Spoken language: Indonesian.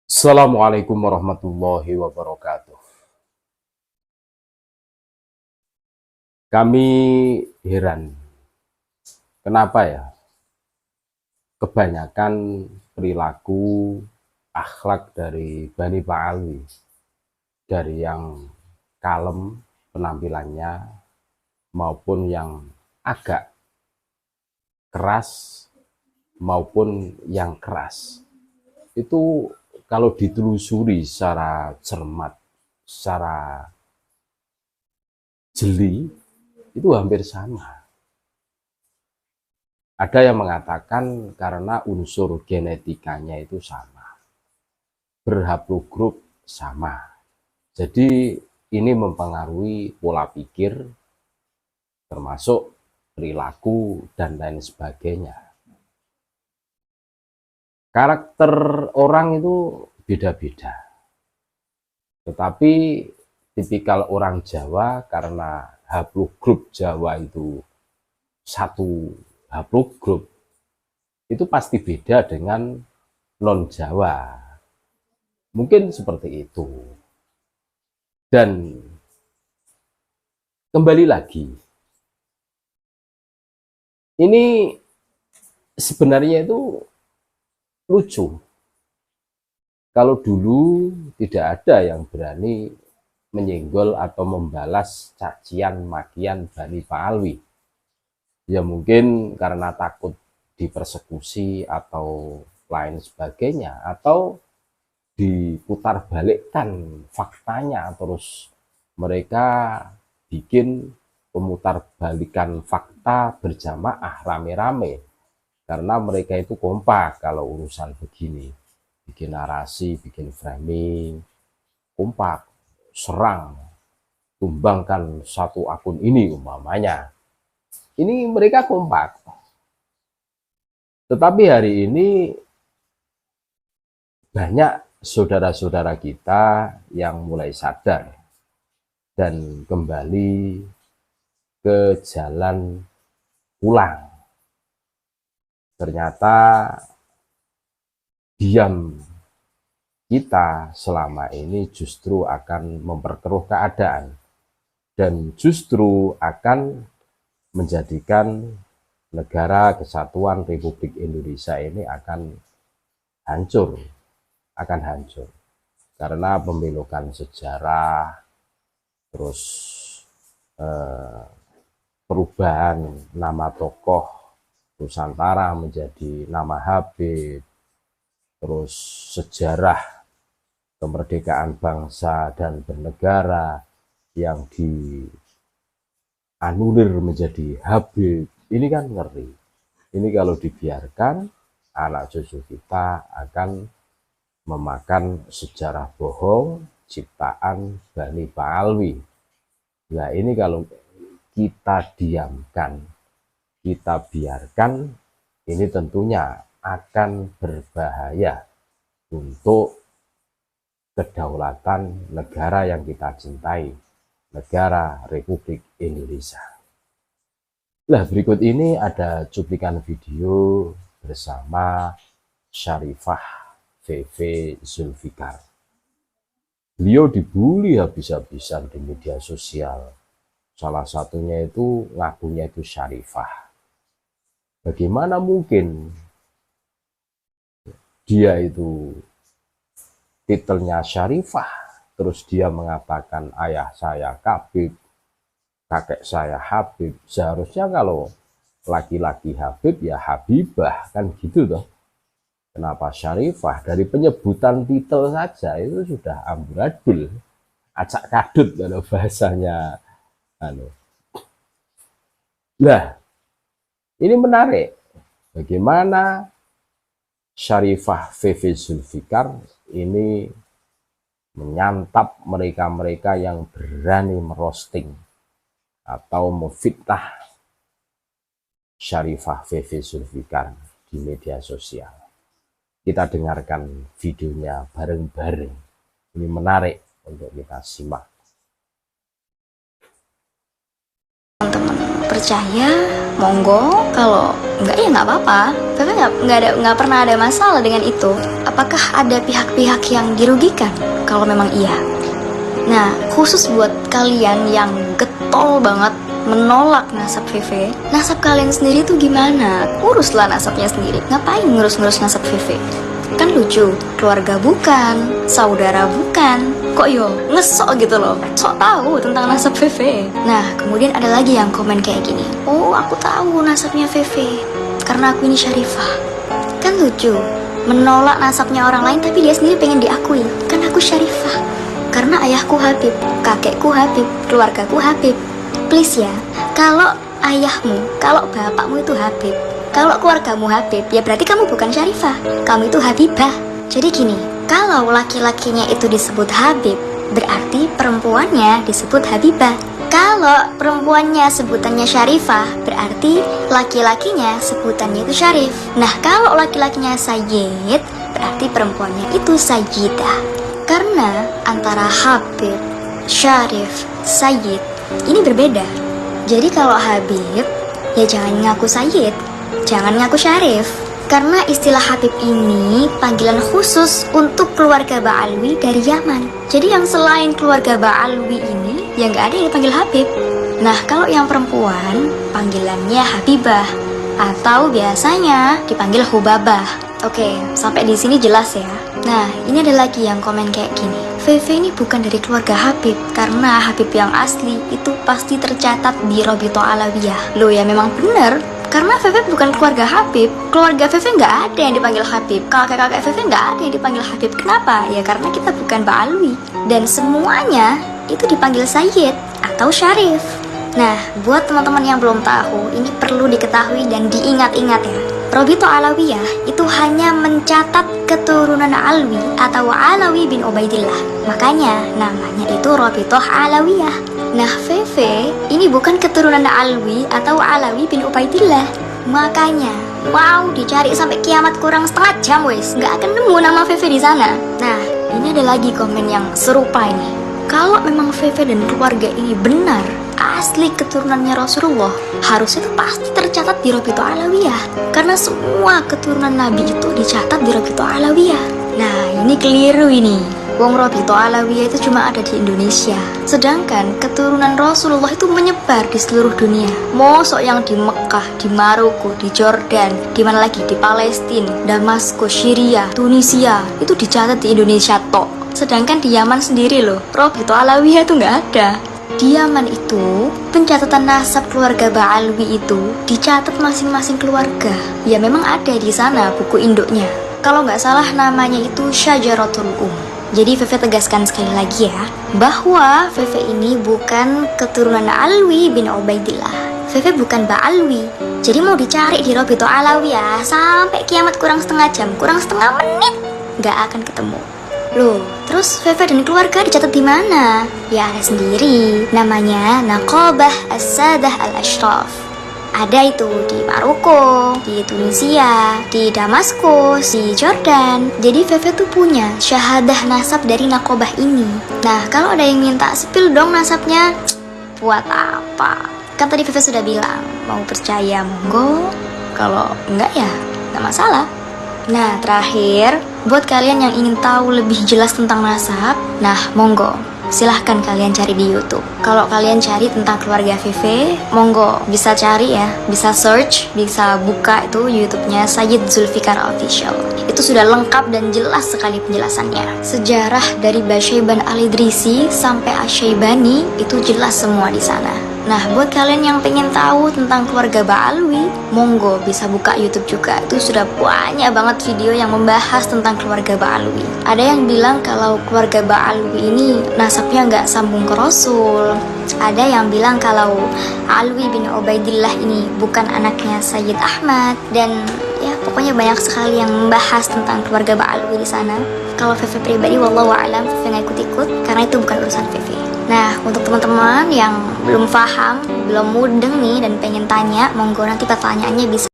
Assalamualaikum warahmatullahi wabarakatuh. Kami heran, kenapa ya kebanyakan perilaku akhlak dari Bani Ba'alwi, dari yang kalem penampilannya maupun yang agak keras maupun yang keras, itu kalau ditelusuri secara cermat, secara jeli, itu hampir sama. Ada yang mengatakan karena unsur genetikanya itu sama, berhaplogrup sama. Jadi ini mempengaruhi pola pikir, termasuk perilaku dan lain sebagainya. Karakter orang itu beda-beda. Tetapi tipikal orang Jawa, karena haplogrup Jawa itu satu haplogrup, itu pasti beda dengan non Jawa. Mungkin seperti itu. Dan kembali lagi, ini sebenarnya itu lucu. Kalau dulu tidak ada yang berani menyenggol atau membalas cacian makian Bani Ba'alwi. Ya mungkin karena takut dipersekusi atau lain sebagainya, atau diputarbalikkan faktanya, terus mereka bikin pemutarbalikan fakta berjamaah rame-rame karena mereka itu kompak kalau urusan begini, bikin narasi, bikin framing, kompak, serang, tumbangkan satu akun ini umpamanya. Ini mereka kompak. Tetapi hari ini banyak saudara-saudara kita yang mulai sadar dan kembali ke jalan pulang. Ternyata diam kita selama ini justru akan memperkeruh keadaan dan justru akan menjadikan negara kesatuan Republik Indonesia ini akan hancur, karena pembelokan sejarah, terus perubahan nama tokoh Nusantara menjadi nama Habib, terus sejarah kemerdekaan bangsa dan bernegara yang dianulir menjadi Habib. Ini kan ngeri. Ini kalau dibiarkan, anak cucu kita akan memakan sejarah bohong ciptaan Bani Ba'alwi. Nah ini kalau kita diamkan, kita biarkan, ini tentunya akan berbahaya untuk kedaulatan negara yang kita cintai, negara Republik Indonesia. Nah, berikut ini ada cuplikan video bersama Syarifah VV Zulfikar. Beliau dibully habis-habisan di media sosial. Salah satunya itu ngakunya itu Syarifah. Bagaimana mungkin dia itu titelnya Syarifah, terus dia mengatakan ayah saya Habib, kakek saya Habib. Seharusnya kalau laki-laki Habib ya Habibah, kan gitu toh. Kenapa Syarifah? Dari penyebutan titel saja itu sudah amburadul, acak kadut kalau bahasanya. Nah, ini menarik. Bagaimana Syarifah VV Zulfikar ini menyantap mereka-mereka yang berani merosting atau memfitnah Syarifah VV Zulfikar di media sosial. Kita dengarkan videonya bareng-bareng. Ini menarik untuk kita simak. percaya, monggo. Kalau enggak ya nggak apa-apa. Fefe nggak pernah ada masalah dengan itu. Apakah ada pihak-pihak yang dirugikan? Kalau memang iya. Nah, khusus buat kalian yang getol banget menolak nasab Fefe, nasab kalian sendiri tuh gimana? Uruslah nasabnya sendiri. Ngapain ngurus-ngurus nasab Fefe? Kan lucu, keluarga bukan, saudara bukan, kok yo ngesok gitu loh, sok tahu tentang nasab Fefe. Nah, kemudian ada lagi yang komen kayak gini, oh aku tahu nasabnya Fefe karena aku ini Syarifah. Kan lucu, menolak nasabnya orang lain tapi dia sendiri pengen diakui, kan aku Syarifah karena ayahku Habib, kakekku Habib, keluargaku Habib. Please ya, kalau ayahmu, kalau bapakmu itu Habib, kalau keluargamu Habib, ya berarti kamu bukan Syarifah, kamu itu Habibah. Jadi gini, kalau laki-lakinya itu disebut Habib, berarti perempuannya disebut Habibah. Kalau perempuannya sebutannya Syarifah, berarti laki-lakinya sebutannya itu Syarif. Nah, kalau laki-lakinya Sayyid, berarti perempuannya itu Sayyidah. Karena antara Habib, Syarif, Sayyid ini berbeda. Jadi kalau Habib, ya jangan ngaku Sayyid, jangan ngaku Syarif. Karena istilah Habib ini panggilan khusus untuk keluarga Ba'alwi dari Yaman. Jadi yang selain keluarga Ba'alwi ini, ya nggak ada yang dipanggil Habib. Nah, kalau yang perempuan, panggilannya Habibah, atau biasanya dipanggil Hubabah. Oke, sampai di sini jelas ya. Nah, ini ada lagi yang komen kayak gini, Fefe ini bukan dari keluarga Habib, karena Habib yang asli itu pasti tercatat di Robito Alawiyah. Loh ya memang bener, karena Fefe bukan keluarga Habib. Keluarga Fefe nggak ada yang dipanggil Habib, kakek-kakek Fefe nggak ada yang dipanggil Habib. Kenapa? Ya karena kita bukan Ba'alwi, dan semuanya itu dipanggil Sayyid atau Syarif. Nah, buat teman-teman yang belum tahu, ini perlu diketahui dan diingat-ingat ya. Robito Alawiyah itu hanya mencatat keturunan Alwi atau Alawi bin Ubaidillah. Makanya namanya itu Robito Alawiyah. Nah, Fefe ini bukan keturunan Alwi atau Alawi bin Ubaidillah. Makanya mau dicari sampai kiamat kurang setengah jam wes, nggak akan nemu nama Fefe di sana. Nah, ini ada lagi komen yang serupa ini. Kalau memang Fefe dan keluarga ini benar asli keturunannya Rasulullah, harusnya itu pasti tercatat di Robito Alawiyah, karena semua keturunan Nabi itu dicatat di Robito Alawiyah. Nah, ini keliru ini. Wong Robito Alawiyah itu cuma ada di Indonesia, sedangkan keturunan Rasulullah itu menyebar di seluruh dunia. Mosok yang di Mekah, di Maroko, di Jordan, di mana lagi, di Palestina, Damaskus, Syria, Tunisia, itu dicatat di Indonesia tok. Sedangkan di Yaman sendiri loh, Robito Alawiyah itu nggak ada. Di Yaman itu, pencatatan nasab keluarga Ba'alwi itu dicatat masing-masing keluarga. Ya memang ada di sana buku induknya. Kalau nggak salah namanya itu Syajaratul Jadi Fefe tegaskan sekali lagi ya, bahwa Fefe ini bukan keturunan Alwi bin Ubaidillah. Fefe bukan Ba'alwi. Jadi mau dicari di Robito Alawiyah sampai kiamat kurang setengah jam, kurang setengah menit, nggak akan ketemu. Loh, terus Fefe dan keluarga dicatat di mana? Ya ada sendiri, namanya Naqabah As-Sadah Al-Ashraf. Ada itu di Maroko, di Tunisia, di Damaskus, di Jordan. Jadi Fefe tuh punya syahadah nasab dari Naqabah ini. Nah, kalau ada yang minta spill dong nasabnya, buat apa? Kan tadi Fefe sudah bilang, mau percaya monggo, kalau enggak ya enggak masalah. Nah, terakhir, buat kalian yang ingin tahu lebih jelas tentang nasab, nah monggo, silahkan kalian cari di YouTube. Kalau kalian cari tentang keluarga Fefe, monggo bisa cari ya, bisa search, bisa buka itu YouTube-nya Sayyid Zulfikar Official. Itu sudah lengkap dan jelas sekali penjelasannya. Sejarah dari Basyaiban Al-Idrisi sampai Asyaibani itu jelas semua di sana. Nah, buat kalian yang pengen tahu tentang keluarga Ba'alwi, monggo bisa buka YouTube juga. Itu sudah banyak banget video yang membahas tentang keluarga Ba'alwi. Ada yang bilang kalau keluarga Ba'alwi ini nasabnya nggak sambung ke Rasul. Ada yang bilang kalau Alwi bin Ubaidillah ini bukan anaknya Sayyid Ahmad. Dan ya pokoknya banyak sekali yang membahas tentang keluarga Ba'alwi di sana. Kalau Fefe pribadi, wallahu a'lam, Fefe nggak ikut-ikut karena itu bukan urusan Fefe. Nah, untuk teman-teman yang belum paham, belum mudeng nih dan pengen tanya, monggo nanti pertanyaannya bisa